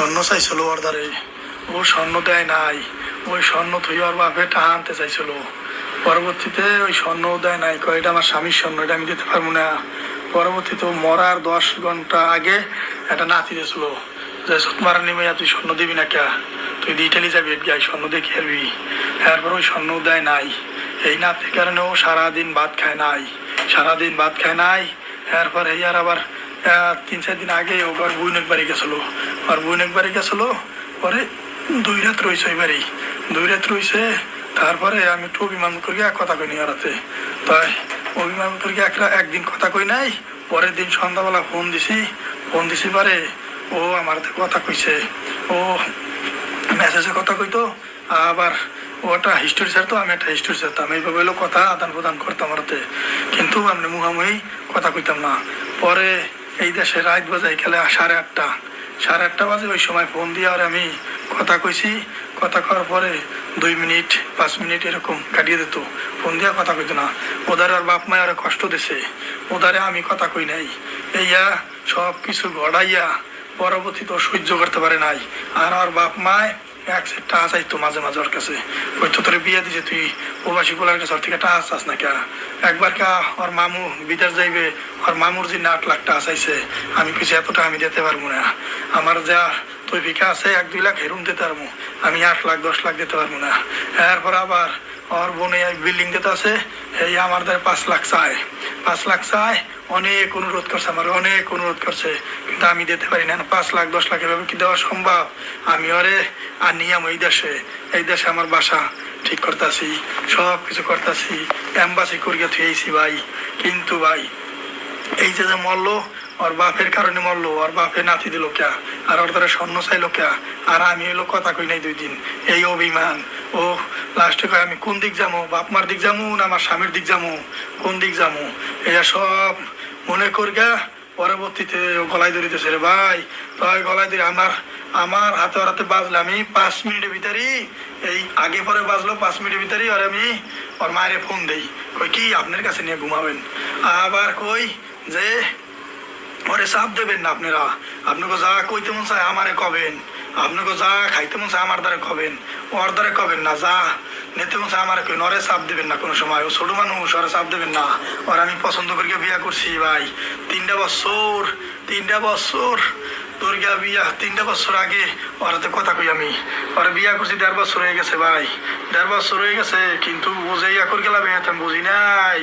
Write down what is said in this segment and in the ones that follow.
স্বর্ণ চাইছিল ওর দ্বারে, ও স্বর্ণ দেয় নাই। ওই স্বর্ণ থুই ওর বাপে টাকা আনতে চাইছিল, পরবর্তীতে ওই স্বর্ণ দেয় নাই, কয় এটা আমার স্বামীর স্বর্ণ, এটা আমি দিতে পারবো না। পরবর্তীতে মরার 10 ঘন্টা আগে একটা নাতি দিয়েছিল যে মারা নেমে তুই স্বর্ণ দিবি না কে, তুই দিটালি যাবি গাই স্বর্ণ দেখি আরবি। এরপর ওই স্বর্ণ দেয় নাই। এই নাতির কারণে ও সারাদিন ভাত খায় নাই, সারাদিন ভাত খায় নাই। এরপর এই আর আবার 3-4 দিন আগে ও ওর বোনের বাড়ি গেছিলো, ওর বোনের বাড়ি গেছিলো। পরে 2 রাত রয়েছে ওই বাড়ি, 2 রাত রয়েছে। তারপরে আমি একটু অভিমান করি কথা কই নি হারাতে, তাই অভিমান করি একদিন কথা কই নাই। পরের দিন সন্ধ্যাবেলা ফোন দিছি পারে ও আমার কথা কইছে, ও মেসেজে কথা কইতো, আবার ওটা হিস্টোরি ছাড়তো, আমি একটা হিস্টোরি ছাড়তাম, এইভাবে হলো কথা আদান প্রদান করতাম আরতে, কিন্তু আমি মুহামুহি কথা কইতাম না। পরে এই দেশে রাত বাজাই খেলে 8:30, 8:30 বাজে, ওই সময় ফোন দিয়ে আর আমি কথা কইছি। কথা করার পরে 2 মিনিট 5 মিনিট এরকম কাটিয়ে দিত, ফোন দিয়া কথা কইতো না। ওদারে আর বাপ মায় আরে কষ্ট দিছে, ওদারে আমি কথা কই নাই। এইয়া সব কিছু গড়াইয়া পরবর্তীতে সহ্য করতে পারে নাই। আর ওর বাপ মায় 1 সেট টাকা চাইতো মাঝে মাঝে ওর কাছে, ওই তো তোরে বিয়ে দিছে, তুই প্রবাসী বলার কাছে ওর থেকে টাকা চাস না কে। একবার কা ওর মামু বিদেশ যাইবে, ওর মামুর যে 8 লাখ টাকা চাইছে, আমি কিছু এত টাকা আমি দিতে পারবো না, আমার যা তুই ভিকা আছে 1-2 লাখ হেরুম দিতে পারবো, আমি 8 লাখ 10 লাখ দিতে পারবো না। এরপর আবার ওর বোনে বিল্ডিং দিতে আছে, এই আমার দ্বারা 5 লাখ চায়, 5 লাখ চায়। অনেক অনুরোধ করছে, আমার অনেক অনুরোধ করছে, কিন্তু আমি দিতে পারি না। 5 লাখ 10 লাখ এভাবে কি দেওয়া সম্ভব? আমি ওরে আর নিয়াম এই দেশে আমার বাসা ঠিক করতেছি, সব কিছু করতেছি, এম্বাসি করিয়া থুয়েছি ভাই। কিন্তু ভাই এই যে মরলো, ওর বাপের কারণে মরলো, ওর বাপে নাতি দিল কে, আর ওর দ্বারা স্বর্ণ চাইলো কে, আর আমি হলো কথা কই নাই 2 দিন। এই অভিমান, ও লাস্টে কয় আমি কোন দিক যাবো, বাপ মার দিক যাবো না আমার স্বামীর দিক যাবো, কোন দিক যাবো, এটা সব মনে করগা পরবর্তীতে গলায় ধরিতেছে রে ভাই। তাই গলায় ধরে আমার হাতে বাজলে আমি 5 মিনিটের ভিতরেই, এই আগে পরে বাজলো 5 মিনিটের ভিতরেই আর আমি ওর মায়ের ফোন দেই, কই কি আপনার কাছে নিয়ে ঘুমাবেন। আবার কই যে ওরে চাপ দেবেন না আপনারা, আপনাকে যা কইতে মন চায় আমারে কবেন, আপনাকে যা খাইতে মন চায় আমার দ্বারা কবেন, ওর দ্বারা কবেন না, যা নিতে মন চায় আমার কই, নরে চাপ দেবেন না কোনো সময়, ও ছোট মানুষ, ওরে চাপ দেবেন না। ওর আমি পছন্দ করিয়া বিয়া করছি ভাই, 3টা বছর দুর্গা বিয়া, 3টা বছর আগে ওর হাতে কথা কই আমি, ওরা বিয়া করছি 1.5 বছর হয়ে গেছে ভাই, 1.5 বছর হয়ে গেছে, কিন্তু ও যে ইয়া করে গেলাম আমি বুঝি নাই,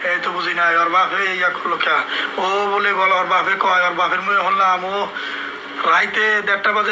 এই তো বুঝি নাই। ওর বাপে ইয়া করলো কে, ও বলে গেল, ওর বাপে কয়, ওর বাপের মুখে হলাম ও রাইতে 1:30 বাজে